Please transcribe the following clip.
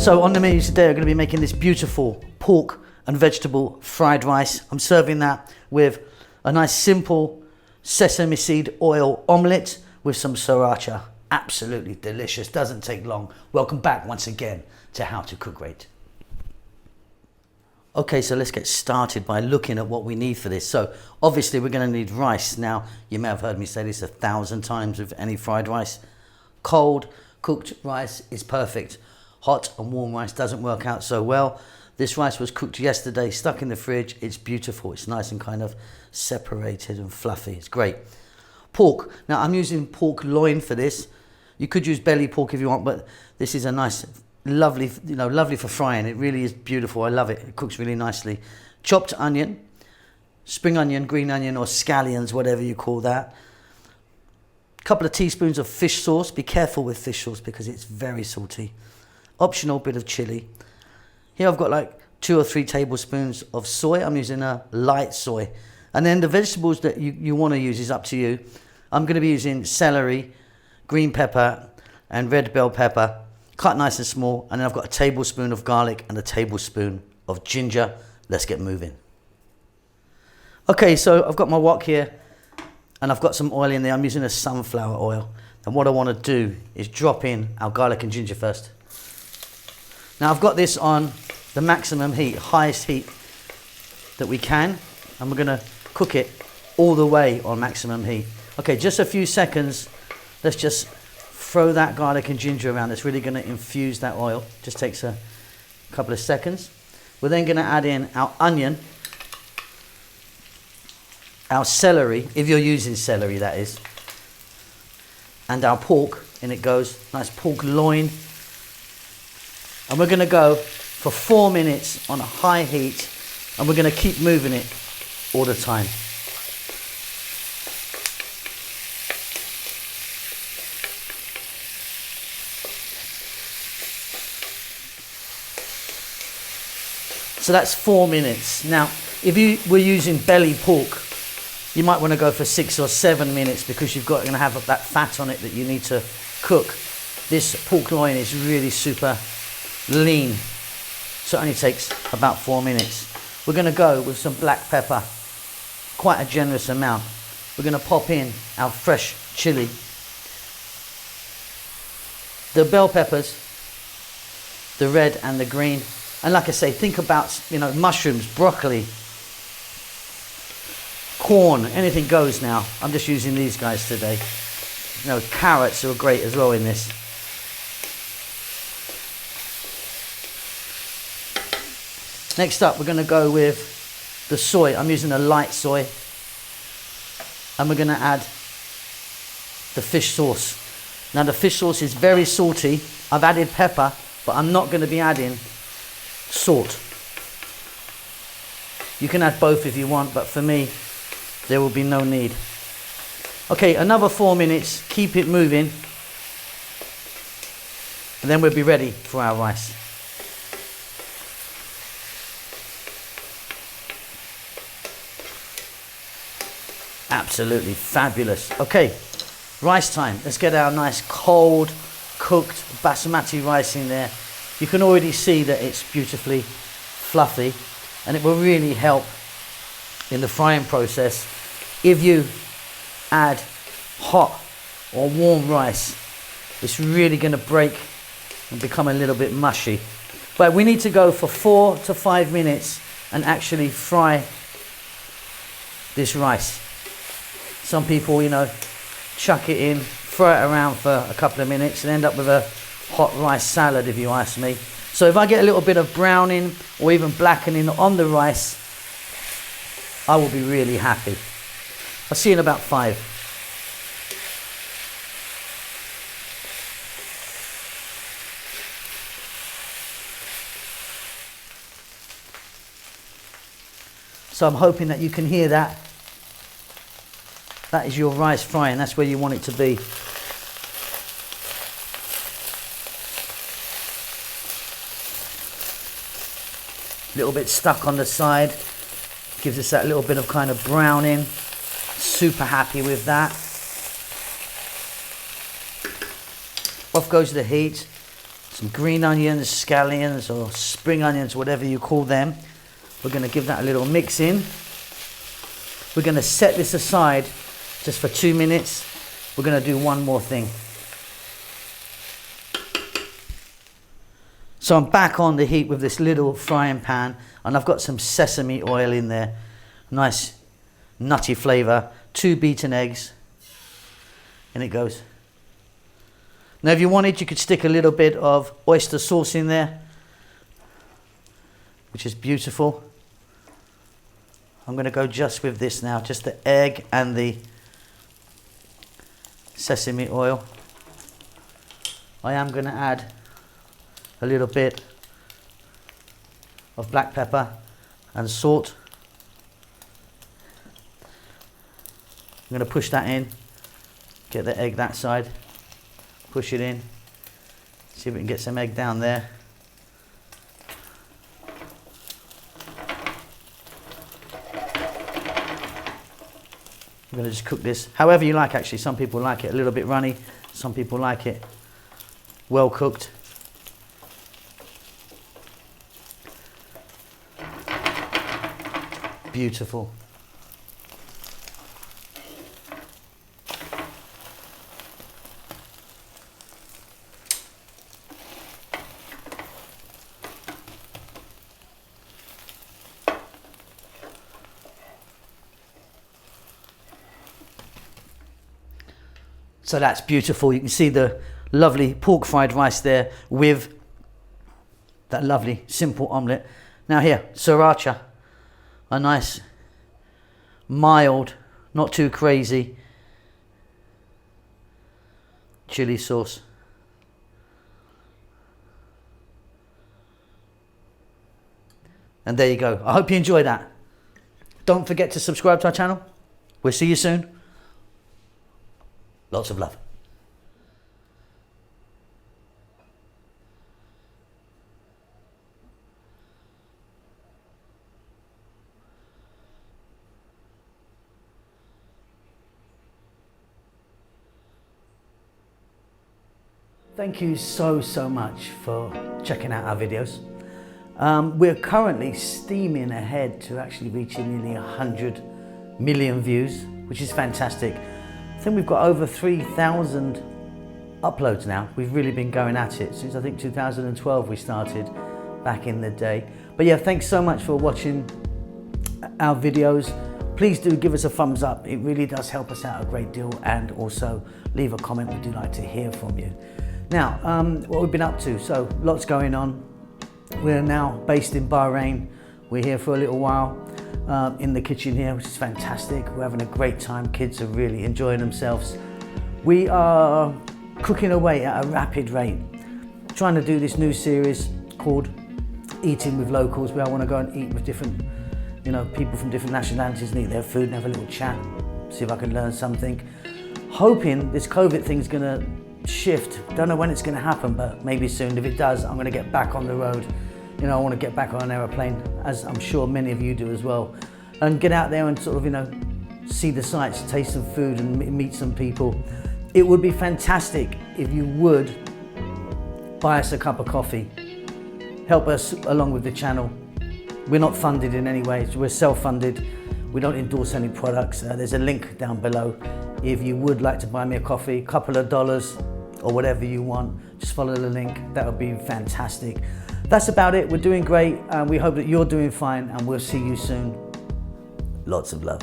So on the menu today, I'm going to be making this beautiful pork and vegetable fried rice. I'm serving that with a nice simple sesame seed oil omelette with some sriracha. Absolutely delicious, doesn't take long. Welcome back once again to How to Cook Great. Okay, so let's get started by looking at what we need for this. So obviously we're going to need rice. Now, you may have heard me say this 1,000 times with any fried rice. Cold cooked rice is perfect. Hot and warm rice doesn't work out so well. This rice was cooked yesterday, stuck in the fridge. It's beautiful. It's nice and kind of separated and fluffy. It's great. Pork. Now I'm using pork loin for this. You could use belly pork if you want, but this is a nice, lovely, lovely for frying. It really is beautiful. I love it. It cooks really nicely. Chopped onion, spring onion, green onion, or scallions, whatever you call that. Couple of teaspoons of fish sauce. Be careful with fish sauce because it's very salty. Optional bit of chili. Here I've got like 2 or 3 tablespoons of soy. I'm using a light soy. And then the vegetables that you want to use is up to you. I'm going to be using celery, green pepper, and red bell pepper, cut nice and small. And then I've got a tablespoon of garlic and a tablespoon of ginger. Let's get moving. Okay, so I've got my wok here and I've got some oil in there. I'm using a sunflower oil. And what I want to do is drop in our garlic and ginger first. Now I've got this on the maximum heat, highest heat that we can, and we're going to cook it all the way on maximum heat. Okay, just a few seconds. Let's just throw that garlic and ginger around. It's really going to infuse that oil. Just takes a couple of seconds. We're then going to add in our onion, our celery, if you're using celery that is, and our pork. In it goes, nice pork loin. And we're going to go for 4 minutes on a high heat, and we're going to keep moving it all the time. So that's 4 minutes. Now, if you were using belly pork, you might want to go for 6 or 7 minutes because you've got going to have that fat on it that you need to cook. This pork loin is really super lean, so it only takes about 4 minutes. We're going to go with some black pepper, quite a generous amount. We're going to pop in our fresh chili, the bell peppers, the red and the green, and like I say, think about mushrooms, broccoli, corn, anything goes now. I'm just using these guys today. Carrots are great as well in this. Next up, we're going to go with the soy. I'm using a light soy. And we're going to add the fish sauce. Now the fish sauce is very salty. I've added pepper, but I'm not going to be adding salt. You can add both if you want, but for me, there will be no need. Okay, another 4 minutes. Keep it moving. And then we'll be ready for our rice. Absolutely fabulous. Okay, rice time. Let's get our nice cold cooked basmati rice in there. You can already see that it's beautifully fluffy, and it will really help in the frying process if you add hot or warm rice. It's really going to break and become a little bit mushy. But we need to go for 4 to 5 minutes and actually fry this rice. Some people, chuck it in, throw it around for a couple of minutes and end up with a hot rice salad, if you ask me. So if I get a little bit of browning or even blackening on the rice, I will be really happy. I'll see you in about 5. So I'm hoping that you can hear that. That is your rice frying. That's where you want it to be. A little bit stuck on the side. Gives us that little bit of kind of browning. Super happy with that. Off goes the heat. some green onions, scallions or spring onions, whatever you call them. We're going to give that a little mix in. We're going to set this aside just for 2 minutes. We're going to do one more thing. So I'm back on the heat with this little frying pan, and I've got some sesame oil in there. Nice nutty flavour. 2 beaten eggs. And it goes. Now if you wanted, you could stick a little bit of oyster sauce in there, which is beautiful. I'm going to go just with this now, just the egg and the sesame oil. I am going to add a little bit of black pepper and salt. I'm going to push that in, get the egg that side, push it in, see if we can get some egg down there. I'm going to just cook this however you like, actually. Some people like it a little bit runny, some people like it well cooked. Beautiful. So that's beautiful. You can see the lovely pork fried rice there with that lovely simple omelette. Now here, sriracha, a nice mild, not too crazy chili sauce. And there you go. I hope you enjoyed that. Don't forget to subscribe to our channel. We'll see you soon. Lots of love. Thank you so much for checking out our videos. We're currently steaming ahead to actually reaching nearly 100 million views, which is fantastic. I think we've got over 3,000 uploads now. We've really been going at it since I think 2012 we started back in the day. But yeah, thanks so much for watching our videos. Please do give us a thumbs up. It really does help us out a great deal, and also leave a comment. We do like to hear from you. Now, what we've been up to, so lots going on. We're now based in Bahrain. We're here for a little while in the kitchen here, which is fantastic. We're having a great time. Kids are really enjoying themselves. We are cooking away at a rapid rate, trying to do this new series called Eating with Locals, where I want to go and eat with different, people from different nationalities and eat their food and have a little chat, see if I can learn something. Hoping this COVID thing's gonna shift. Don't know when it's going to happen, but maybe soon. If it does, I'm going to get back on the road. I want to get back on an aeroplane, as I'm sure many of you do as well, and get out there and sort of, see the sights, taste some food and meet some people. It would be fantastic if you would buy us a cup of coffee. Help us along with the channel. We're not funded in any way. We're self-funded. We don't endorse any products. There's a link down below. If you would like to buy me a coffee, a couple of dollars or whatever you want, just follow the link. That would be fantastic. That's about it. We're doing great, and we hope that you're doing fine, and we'll see you soon. Lots of love.